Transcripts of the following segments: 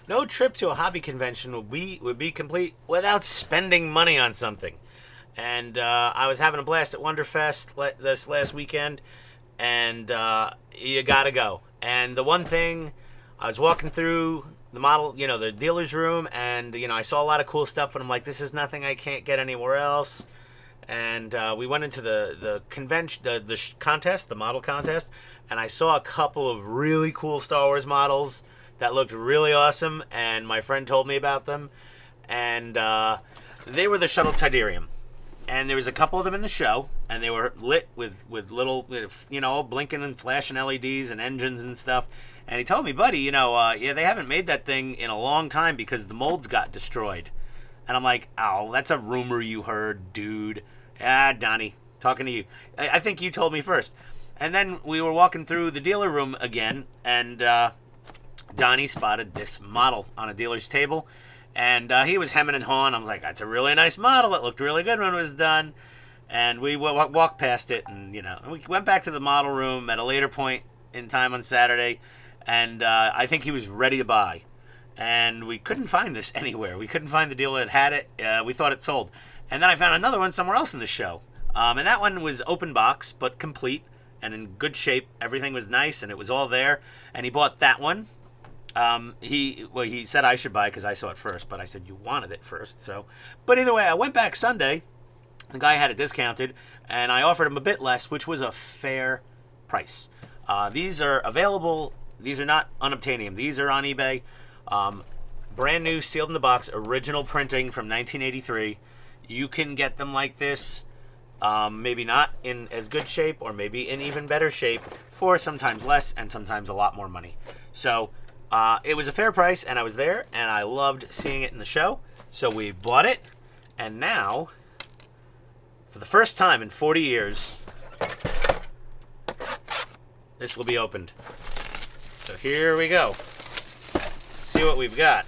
No trip to a hobby convention would be complete without spending money on something. And I was having a blast at Wonderfest this last weekend, and you gotta go. And the one thing, I was walking through the model, the dealer's room, and I saw a lot of cool stuff, but I'm like, this is nothing I can't get anywhere else. And we went into the convention, the contest, the model contest, and I saw a couple of really cool Star Wars models that looked really awesome, and my friend told me about them, and they were the Shuttle Tydirium. And there was a couple of them in the show, and they were lit with little, blinking and flashing LEDs and engines and stuff. And he told me, buddy, yeah, they haven't made that thing in a long time because the molds got destroyed. And I'm like, oh, that's a rumor you heard, dude. Ah, Donnie, talking to you. I think you told me first. And then we were walking through the dealer room again, and Donnie spotted this model on a dealer's table. And he was hemming and hawing. I was like, that's a really nice model. It looked really good when it was done. And we walked past it, and, we went back to the model room at a later point in time on Saturday. And I think he was ready to buy. And we couldn't find this anywhere. We couldn't find the dealer that had it. We thought it sold. And then I found another one somewhere else in the show. And that one was open box, but complete and in good shape. Everything was nice, and it was all there. And he bought that one. He said I should buy because I saw it first, but I said you wanted it first. But either way, I went back Sunday. The guy had it discounted, and I offered him a bit less, which was a fair price. These are available. These are not unobtainium. These are on eBay. Brand new, sealed in the box, original printing from 1983. You can get them like this, maybe not in as good shape, or maybe in even better shape, for sometimes less and sometimes a lot more money. So it was a fair price, and I was there, and I loved seeing it in the show. So we bought it, and now, for the first time in 40 years, this will be opened. So here we go. Let's see what we've got.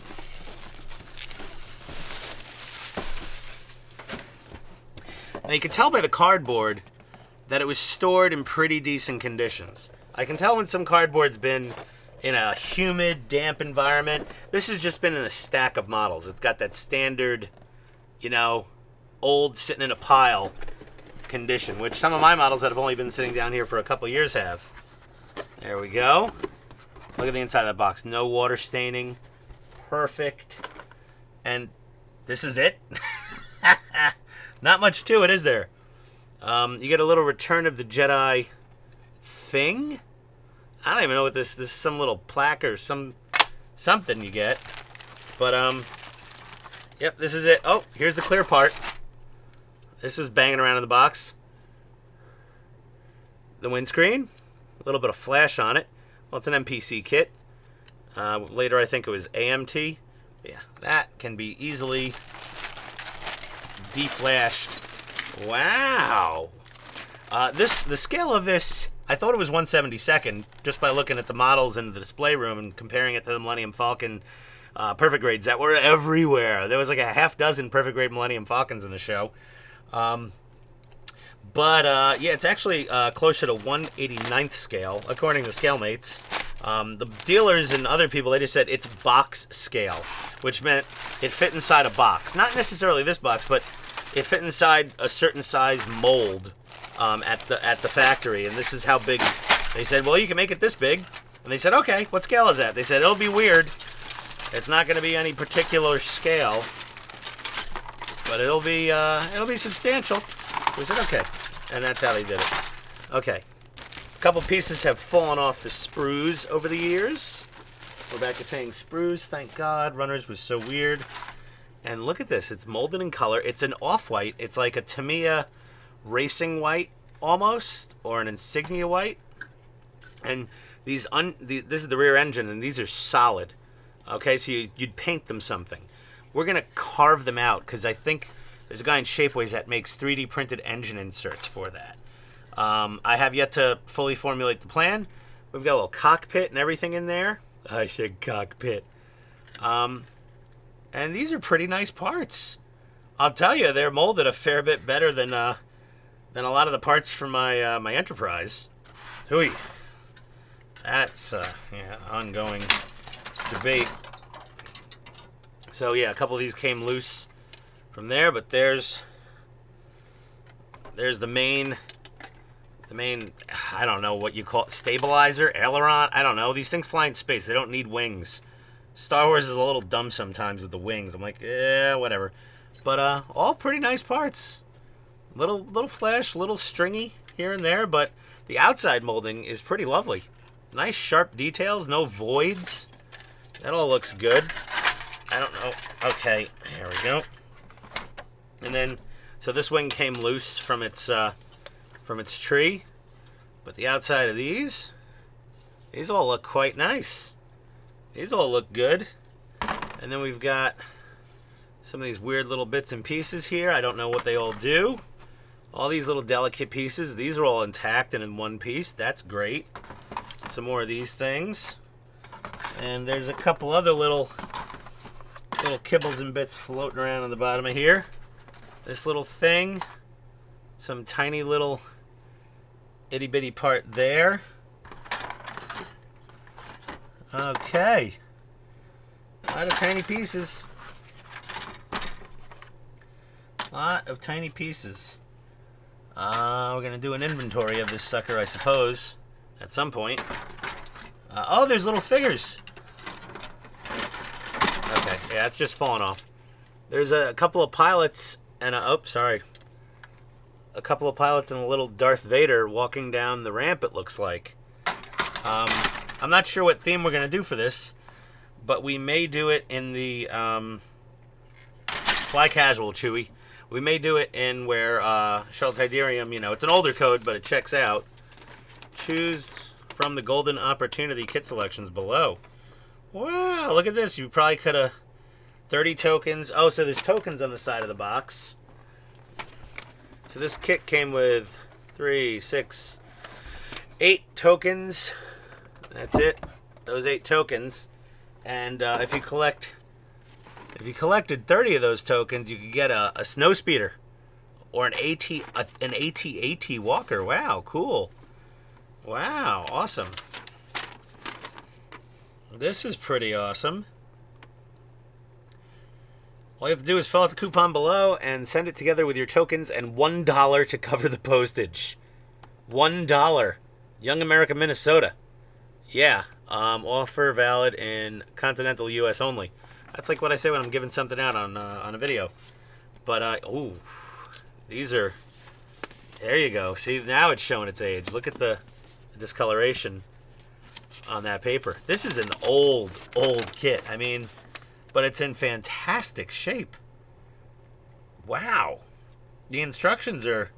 Now you can tell by the cardboard that it was stored in pretty decent conditions. I can tell when some cardboard's been in a humid, damp environment. This has just been in a stack of models. It's got that standard, old sitting in a pile condition, which some of my models that have only been sitting down here for a couple of years have. There we go. Look at the inside of the box. No water staining. Perfect. And this is it. Not much to it, is there? You get a little Return of the Jedi thing. I don't even know what this is. Some little plaque or something you get. But yep, this is it. Oh, here's the clear part. This is banging around in the box. The windscreen, a little bit of flash on it. Well, it's an MPC kit. Later, I think it was AMT. Yeah, that can be easily deflashed. Wow. The scale of this, I thought it was 1/72nd just by looking at the models in the display room and comparing it to the Millennium Falcon perfect grades that were everywhere. There was like a half dozen perfect grade Millennium Falcons in the show. But yeah, it's actually closer to 1/89th scale, according to ScaleMates. The dealers and other people, they just said it's box scale, which meant it fit inside a box. Not necessarily this box, but it fit inside a certain size mold at the factory. And this is how big. They said, well, you can make it this big. And they said, okay, what scale is that? They said, it'll be weird. It's not going to be any particular scale, but it'll be substantial. We said, okay. And that's how they did it. Okay. A couple pieces have fallen off the sprues over the years. We're back to saying sprues, thank God. Runners was so weird. And look at this. It's molded in color. It's an off-white. It's like a Tamiya racing white almost, or an insignia white. And this is the rear engine, and these are solid. Okay, so you'd paint them something. We're going to carve them out, because I think there's a guy in Shapeways that makes 3D printed engine inserts for that. I have yet to fully formulate the plan. We've got a little cockpit and everything in there. I said cockpit. And these are pretty nice parts. I'll tell you, they're molded a fair bit better than a lot of the parts from my my Enterprise. Hooey. That's ongoing debate. So yeah, a couple of these came loose from there, but there's the main, I don't know what you call it, stabilizer, aileron, I don't know. These things fly in space. They don't need wings. Star Wars is a little dumb sometimes with the wings. I'm like, yeah, whatever. But all pretty nice parts. Little flash, little stringy here and there, but the outside molding is pretty lovely. Nice sharp details, no voids. That all looks good. I don't know. Okay, here we go. And then, so this wing came loose from its tree, but the outside of these all look quite nice. These all look good. And then we've got some of these weird little bits and pieces here. I don't know what they all do. All these little delicate pieces, these are all intact and in one piece. That's great. Some more of these things. And there's a couple other little kibbles and bits floating around on the bottom of here. This little thing. Some tiny little itty bitty part there. Okay. A lot of tiny pieces. Lot of tiny pieces. We're going to do an inventory of this sucker, I suppose, at some point. Oh, there's little figures. Okay, yeah, it's just falling off. There's a couple of pilots and a couple of pilots and a little Darth Vader walking down the ramp, it looks like. I'm not sure what theme we're going to do for this, but we may do it in the Fly Casual, Chewie. We may do it in where Shuttle Tydirium, you know, it's an older code, but it checks out. Choose from the golden opportunity kit selections below. Wow, look at this. You probably could have 30 tokens. Oh, so there's tokens on the side of the box. So this kit came with 3, 6, 8 tokens. That's it. Those 8 tokens. And if you collected 30 of those tokens, you could get a snow speeder or an AT-AT walker. Wow, cool. Wow, awesome. This is pretty awesome. All you have to do is fill out the coupon below and send it together with your tokens and $1 to cover the postage. $1. Young America, Minnesota. Yeah, offer valid in continental U.S. only. That's like what I say when I'm giving something out on a video. But, ooh, these are, there you go. See, now it's showing its age. Look at the discoloration on that paper. This is an old kit. I mean, but it's in fantastic shape. Wow. The instructions are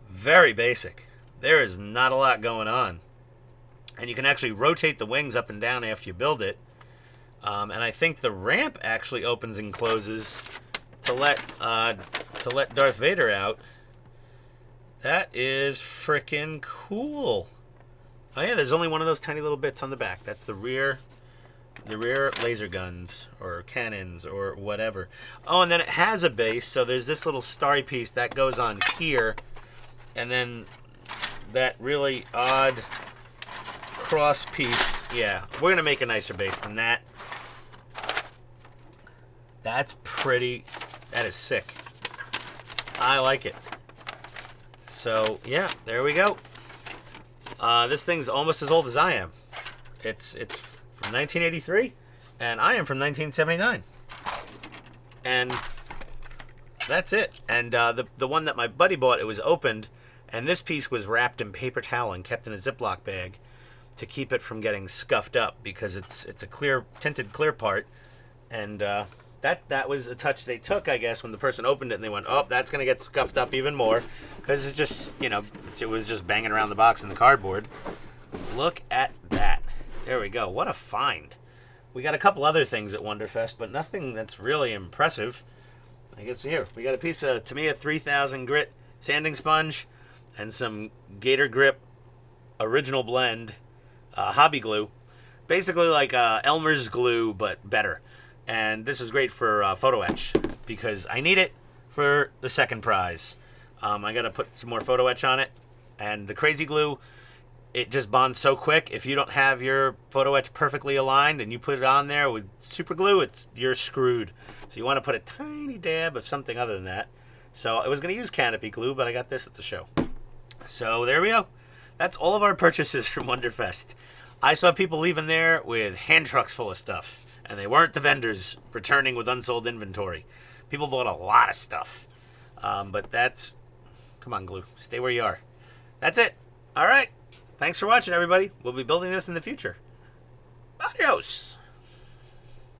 very basic. There is not a lot going on. And you can actually rotate the wings up and down after you build it. And I think the ramp actually opens and closes to let Darth Vader out. That is freaking cool. Oh yeah, there's only one of those tiny little bits on the back. That's the rear laser guns or cannons or whatever. Oh, and then it has a base, so there's this little starry piece that goes on here, and then that really odd cross piece. Yeah, we're gonna make a nicer base than that. That's pretty. That is sick. I like it. So yeah, there we go. This thing's almost as old as I am. It's from 1983, and I am from 1979. And that's it. And the one that my buddy bought, it was opened, and this piece was wrapped in paper towel and kept in a Ziploc bag to keep it from getting scuffed up, because it's a tinted clear part, and that was a touch they took, I guess, when the person opened it and they went, oh, that's gonna get scuffed up even more, because it's just, you know, it was just banging around the box in the cardboard. Look at that. There we go. What a find. We got a couple other things at Wonderfest, but nothing that's really impressive. I guess here we got a piece of Tamiya 3000 grit sanding sponge and some Gator Grip original blend hobby glue, basically like Elmer's glue but better. And this is great for photo etch, because I need it for the second prize. I gotta put some more photo etch on it, and the crazy glue it just bonds so quick. If you don't have your photo etch perfectly aligned and you put it on there with super glue, you're screwed. So you want to put a tiny dab of something other than that. So I was going to use canopy glue, but I got this at the show. So there we go. That's all of our purchases from Wonderfest. I saw people leaving there with hand trucks full of stuff, and they weren't the vendors returning with unsold inventory. People bought a lot of stuff. But that's... Come on, glue. Stay where you are. That's it. All right. Thanks for watching, everybody. We'll be building this in the future. Adios.